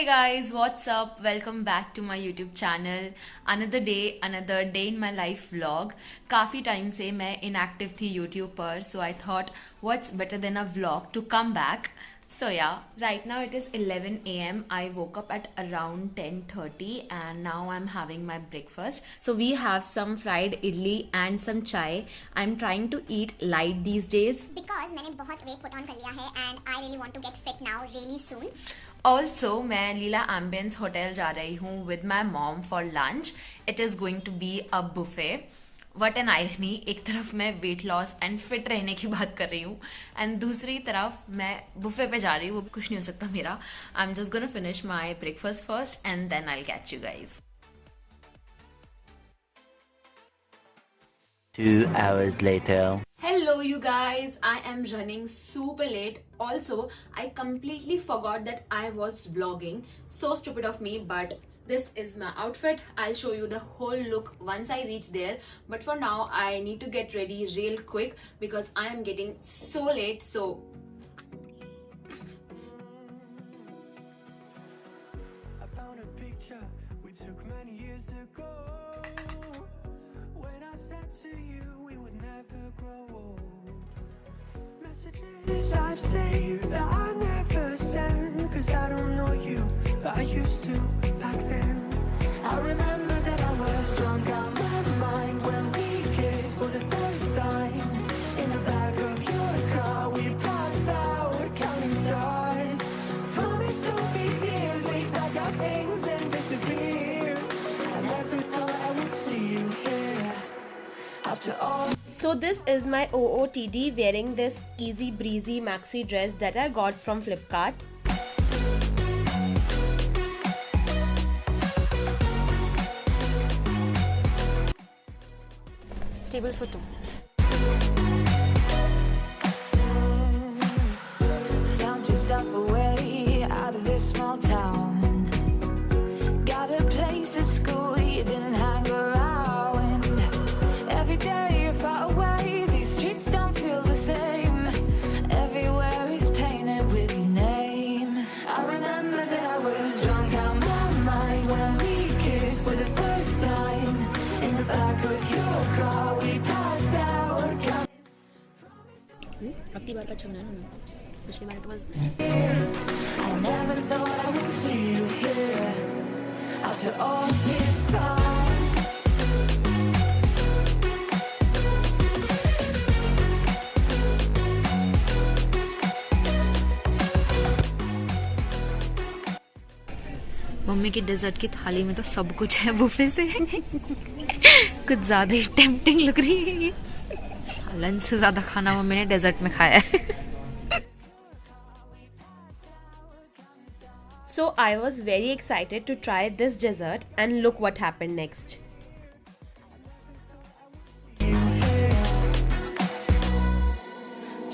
Hey guys, what's up? Welcome back to my YouTube channel. Another day in my life vlog. काफ़ी time से मैं inactive थी YouTube पर, so I thought what's better than a vlog to come back. So yeah, right now it is 11 a.m. I woke up at around 10:30 and now I'm having my breakfast. So we have some fried idli and some chai. I'm trying to eat light these days. Because मैंने बहुत weight put on कर लिया है and I really want to get fit now really soon. Also, मैं लीला ambience hotel जा रही हूँ with my mom for lunch. It is going to be a buffet. What an irony, एक तरफ मैं वेट लॉस एंड फिट रहने की बात कर रही हूँ एंड दूसरी तरफ मैं बुफे पे जा रही हूँ. वो कुछ नहीं हो सकता मेरा. I am just gonna finish my breakfast first and then I will catch you guys. 2 hours later. Hello you guys, I am running super late. Also, I completely forgot that I was vlogging. So stupid of me, but this is my outfit. I'll show you the whole look once I reach there. But for now, I need to get ready real quick because I am getting so late. So I found a picture we took many years ago. When I said to you we would never grow old. Messages I've saved that I never send, 'cause I don't know you, but I used to back then. I remember that I was drunk out my mind when we kissed for the first time. In the back of your car we passed out counting stars. Promised all these years we'd pack our things and disappear. I never thought I would see you here after all. So this is my OOTD wearing this easy breezy maxi dress that I got from Flipkart. Table for two. Found yourself a way out of this small town. Got a place at school you didn't hang around. Every day you're far away, these streets don't feel the same. Everywhere is painted with your name. I remember that I was drunk out my mind when we kissed for the first time. In the back of your car we passed out. अगली बार का अच्छा बनाना ना. पिछली बार it was. I never thought I would see you here after all this time. Mummy की desert की थाली में तो सब कुछ है बुफे से. कुछ ज्यादा ही टेम्पटिंग लग रही है ये. लंच से ज्यादा खाना मम्मी ने डेजर्ट में खाया है. So I was very excited to try this dessert and look what happened next.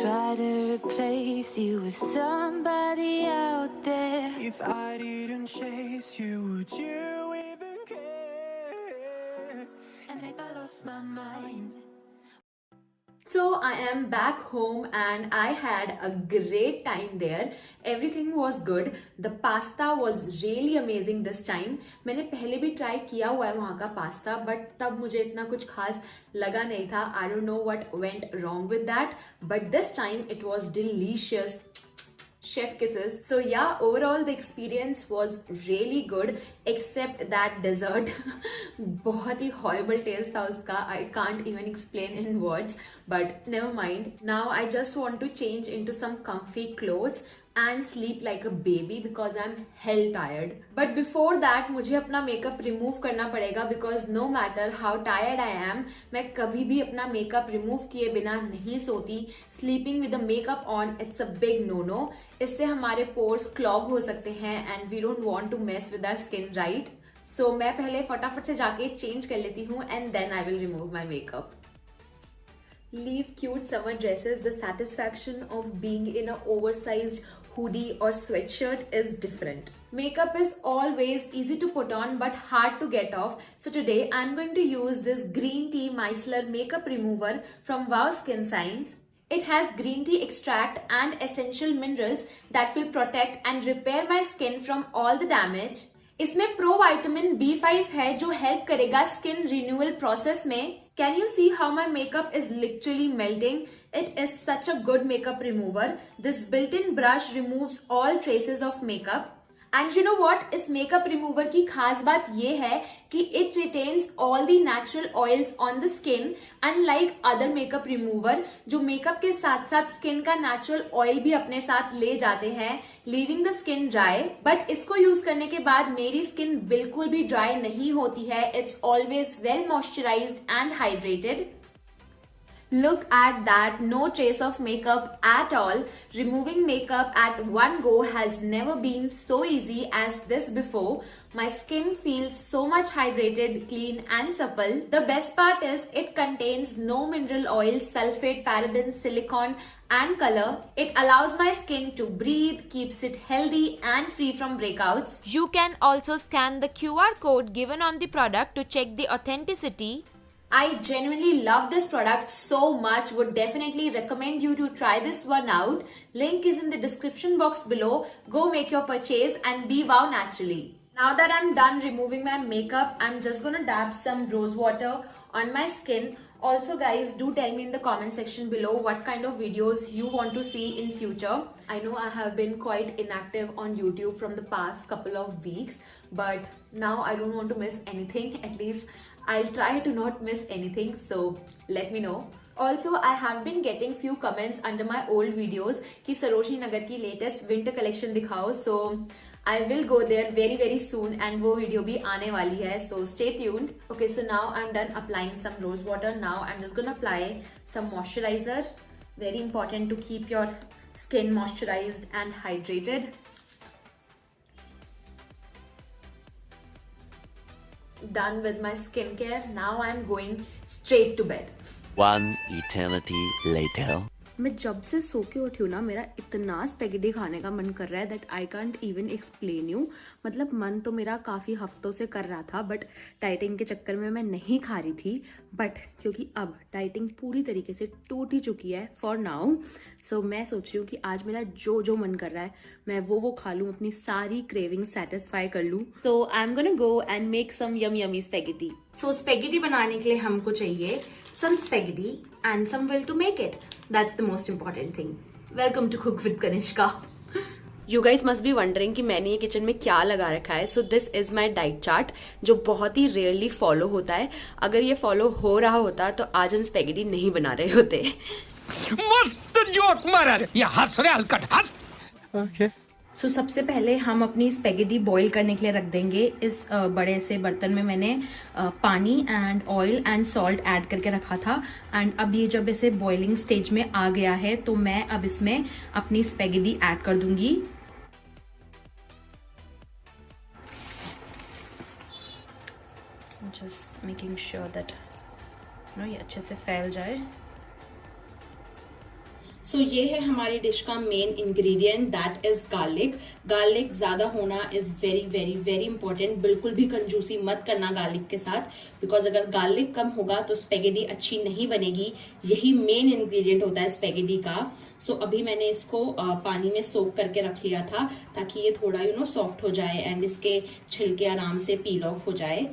Try to replace you with somebody out there. If I didn't chase you, would you even care? And if I lost my mind. So I am back home and I had a great time there. Everything was good. The pasta was really amazing this time. मैंने पहले भी try किया हुआ है वहाँ का pasta, but तब मुझे इतना कुछ खास लगा नहीं था. I don't know what went wrong with that, but this time it was delicious. Chef kisses. So yeah, overall the experience was really good except that dessert. बहुत ही horrible taste था उसका. I can't even explain in words, but never mind. Now I just want to change into some comfy clothes and sleep like a baby because I'm hell tired. But before that मुझे अपना makeup remove करना पड़ेगा because no matter how tired I am, मैं कभी भी अपना makeup remove किए बिना नहीं सोती. Sleeping with the makeup on, it's a big no-no. इससे हमारे pores clog हो सकते हैं and we don't want to mess with our skin, right? So मैं पहले फटाफट से जाके चेंज कर लेती हूँ and then I will remove my makeup. Leave cute summer dresses. The satisfaction of being in a oversized hoodie or sweatshirt is different. Makeup is always easy to put on but hard to get off. So today I'm going to use this green tea micellar makeup remover from Wow Skin Science. It has green tea extract and essential minerals that will protect and repair my skin from all the damage. इसमें pro vitamin B5 है जो help करेगा skin renewal process में. Can you see how my makeup is literally melting? It is such a good makeup remover. This built-in brush removes all traces of makeup. And you know what, इस makeup remover की खास बात ये है कि it retains all the natural oils on the skin, unlike other makeup remover जो makeup के साथ साथ स्किन का नेचुरल ऑयल भी अपने साथ ले जाते हैं, leaving the skin dry. But इसको यूज करने के बाद मेरी स्किन बिल्कुल भी ड्राई नहीं होती है. It's always well moisturised and hydrated. Look at that, no trace of makeup at all. Removing makeup at one go has never been so easy as this before. My skin feels so much hydrated, clean and supple. The best part is it contains no mineral oil, sulfate, parabens, silicone and color. It allows my skin to breathe, keeps it healthy and free from breakouts. You can also scan the QR code given on the product to check the authenticity. I genuinely love this product so much. Would definitely recommend you to try this one out. Link is in the description box below. Go make your purchase and be wow naturally. Now that I'm done removing my makeup, I'm just gonna dab some rose water on my skin. Also guys, do tell me in the comment section below what kind of videos you want to see in future. I know I have been quite inactive on YouTube from the past couple of weeks, but now I don't want to miss anything. At least I'll try to not miss anything, so let me know. Also, I have been getting few comments under my old videos कि सरोजनी नगर की latest winter collection दिखाओ, so I will go there very soon and वो video भी आने वाली है, so stay tuned. Okay, so now I'm done applying some rose water. Now I'm just gonna apply some moisturizer. Very important to keep your skin moisturized and hydrated. Done with my skincare. Now I'm going straight to bed. One eternity later. मैं जब से सो के उठी हूँ ना, मेरा इतना spaghetti खाने का मन कर रहा है that I can't even explain you. मतलब मन तो मेरा काफ़ी हफ्तों से कर रहा था, बट डाइटिंग के चक्कर में मैं नहीं खा रही थी. बट क्योंकि अब डाइटिंग पूरी तरीके से टूट ही चुकी है फॉर नाउ, सो मैं सोच रही हूँ कि आज मेरा जो मन कर रहा है मैं वो खा लूँ, अपनी सारी क्रेविंग सेटिस्फाई कर लूँ. So I am gonna go and make some yummy spaghetti. So spaghetti बनाने के लिए हमको चाहिए some spaghetti and some will to make it. That's the most important thing. Welcome to Cook with Kanishka. You guys must be wondering कि मैंने ये kitchen में क्या लगा रखा है. So this is my diet chart जो बहुत ही रेयरली फॉलो होता है. अगर ये फॉलो हो रहा होता तो आज हम स्पेगेटी नहीं बना रहे होते. मस्त जोक मारा रे, ये हंस रहे हलकट हंस. Okay. सो सबसे पहले हम अपनी स्पेगेटी बॉईल करने के लिए रख देंगे. इस बड़े से बर्तन में मैंने पानी and oil and salt add करके रखा था. एंड अब ये जब इसे बॉइलिंग स्टेज में आ गया है तो मैं अब इसमें अपनी स्पेगेटी ऐड कर दूंगी. जस्ट मेकिंग श्योर दैट ये अच्छे से फैल जाए. सो ये है हमारी डिश का main ingredient, that is garlic. Garlic ज्यादा होना इज वेरी इंपॉर्टेंट. बिल्कुल भी कंजूसी मत करना गार्लिक के साथ, बिकॉज अगर गार्लिक कम होगा तो स्पेगेटी अच्छी नहीं बनेगी. यही मेन इंग्रेडिएंट होता है स्पेगेटी का. सो अभी मैंने इसको पानी में सोक करके रख लिया था ताकि ये थोड़ा सॉफ्ट हो जाए एंड इसके छिलके आराम से पील ऑफ हो जाए.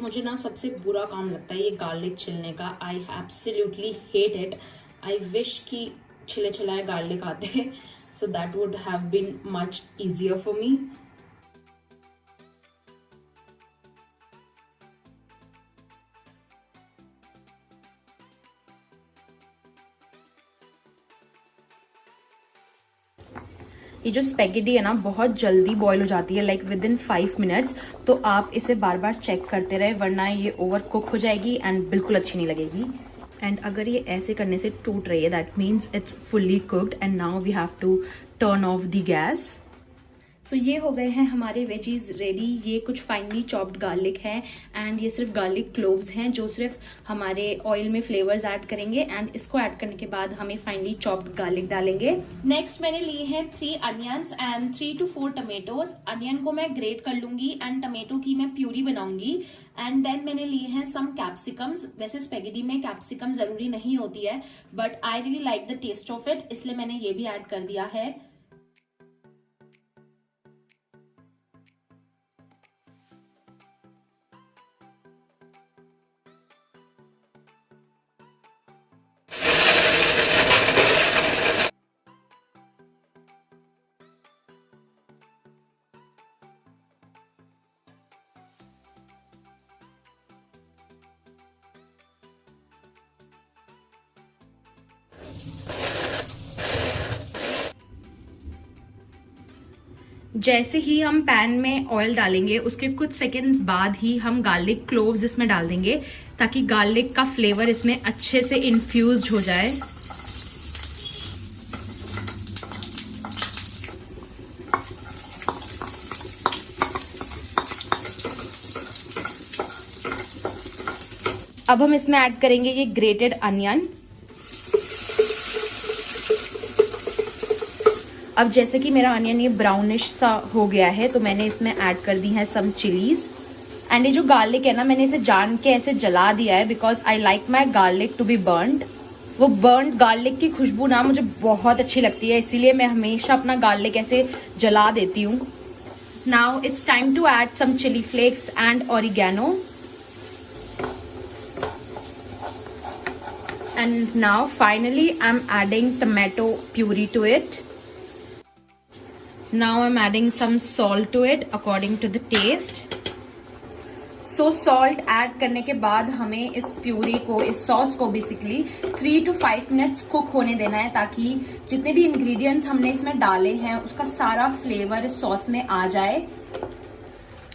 मुझे ना सबसे बुरा काम लगता है ये गार्लिक छिलने का. I absolutely hate it. I wish कि छिले छिलाए गार्लिक आते, so that would have been much easier for me. ये जो स्पेगेटी है ना बहुत जल्दी बॉईल हो जाती है, लाइक विद इन 5 मिनट्स. तो आप इसे बार बार चेक करते रहे वरना ये ओवर कुक हो जाएगी एंड बिल्कुल अच्छी नहीं लगेगी. एंड अगर ये ऐसे करने से टूट रही है that means it's fully cooked. And now we have to turn off the gas. So ये हो गए हैं हमारे वेजीज रेडी। ये कुछ फाइनली चॉप्ड गार्लिक है एंड ये सिर्फ गार्लिक क्लोव्स हैं जो सिर्फ हमारे ऑयल में फ्लेवर्स ऐड करेंगे। एंड इसको ऐड करने के बाद हमें फाइनली चॉप्ड गार्लिक डालेंगे। नेक्स्ट मैंने लिए हैं 3 onions and 3 to 4 tomatoes. Onion को मैं ग्रेट कर लूंगी एंड टमेटो की मैं प्यूरी बनाऊंगी। एंड देन मैंने लिए हैं सम कैप्सिकम्स। वैसे स्पेगेटी में कैप्सिकम जरूरी नहीं होती है but I really like the taste of it, इसलिए मैंने ये भी ऐड कर दिया है। जैसे ही हम पैन में ऑयल डालेंगे उसके कुछ सेकंड्स बाद ही हम गार्लिक क्लोव्स इसमें डाल देंगे ताकि गार्लिक का फ्लेवर इसमें अच्छे से इन्फ्यूज हो जाए। अब हम इसमें ऐड करेंगे ये ग्रेटेड अनियन। अब जैसे कि मेरा अनियन ये ब्राउनिश सा हो गया है तो मैंने इसमें ऐड कर दी है सम चिलीज। एंड ये जो गार्लिक है ना, मैंने इसे जान के ऐसे जला दिया है because I like my garlic to be burned. वो बर्न्ड गार्लिक की खुशबू ना मुझे बहुत अच्छी लगती है, इसीलिए मैं हमेशा अपना गार्लिक ऐसे जला देती हूँ। Now it's time to add some chili flakes and oregano. And now finally I'm adding tomato puree to it. Now I'm adding some salt to it according to the taste. So salt add करने के बाद हमें इस puree को, इस sauce को basically 3 to 5 minutes cook होने देना है ताकि जितने भी इंग्रेडिएंट्स हमने इसमें डाले हैं उसका सारा फ्लेवर इस सॉस में आ जाए।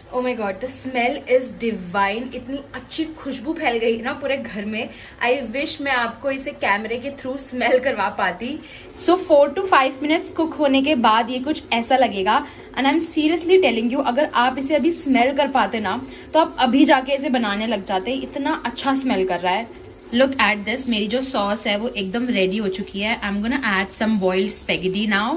Oh my God, the smell is divine. इतनी अच्छी खुशबू फैल गई ना पूरे घर में। I wish मैं आपको इसे कैमरे के थ्रू स्मेल करवा पाती। So 4 to 5 मिनट्स कुक होने के बाद ये कुछ ऐसा लगेगा। And I'm seriously telling you, अगर आप इसे अभी स्मेल कर पाते ना तो आप अभी जाके इसे बनाने लग जाते। इतना अच्छा स्मेल कर रहा है। Look at this, मेरी जो सॉस है वो एकदम रेडी हो चुकी है। I'm gonna add some boiled spaghetti now.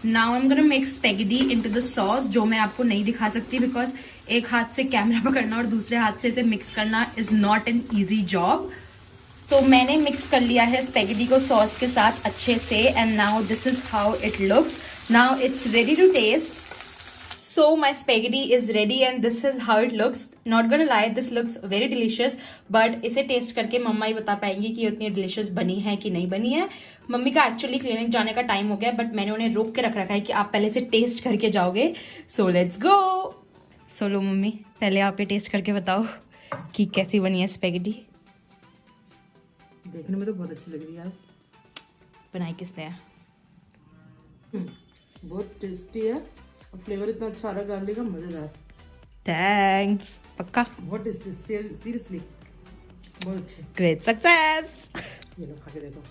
Now I'm gonna make spaghetti into the sauce, जो मैं आपको नहीं दिखा सकती बिकॉज एक हाथ से कैमरा पकड़ना और दूसरे हाथ से इसे मिक्स करना is not an easy job. तो मैंने मिक्स कर लिया है स्पेगेटी को सॉस के साथ अच्छे से and now this is how it looks. Now it's ready to taste. So my spaghetti is ready and this is how it looks. Not gonna lie, this looks very delicious. But इसे test करके मम्मा ही बता पाएंगी कि उतनी delicious बनी है कि नहीं बनी है। मम्मी का एक्चुअली क्लिनिक जाने का टाइम हो गया बट मैंने उन्हें रोक के रख रखा है कि आप पहले से टेस्ट करके जाओगे। So let's go. So low mummy, पहले आप ये टेस्ट करके बताओ कि कैसी बनी है स्पेगेटी। देखने में तो बहुत अच्छी लग रही है यार। बनाई किसने है? बहुत टेस्टी है, फ्लेवर इतना अच्छा आ रहा है गार्लिक का, मजेदार। थैंक्स। पक्का बहुत टेस्टी, सीरियसली बहुत अच्छे। Great success. ये लो खा के देखो।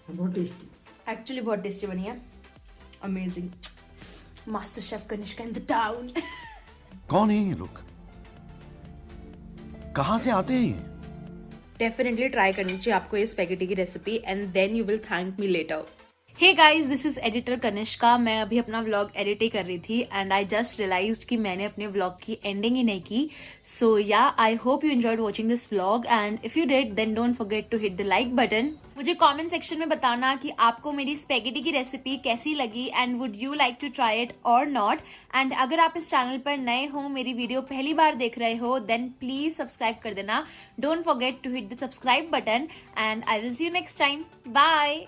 बहुत टेस्टी, एक्चुअली बहुत टेस्टी बनी है। Amazing. Master chef Kanishka in the town. कौन है ये लोग, कहाँ से आते हैं ये? डेफिनेटली ट्राई करनी चाहिए आपको ये स्पेगेटी की recipe and then you will thank me later. Hey guys, this is editor Kanishka. मैं अभी अपना व्लॉग एडिट ही कर रही थी एंड आई जस्ट रियलाइज्ड कि मैंने अपने व्लॉग की एंडिंग ही नहीं की। So yeah, I hope you enjoyed watching this vlog and if you did then don't forget to hit the like button. मुझे कमेंट सेक्शन में बताना कि आपको मेरी स्पेगेटी की रेसिपी कैसी लगी and would you like to try it और नॉट। एंड अगर आप इस चैनल पर नए हो, मेरी वीडियो पहली बार देख रहे हो, देन प्लीज सब्सक्राइब कर देना। Don't forget to hit the subscribe button and I will see you next time. Bye.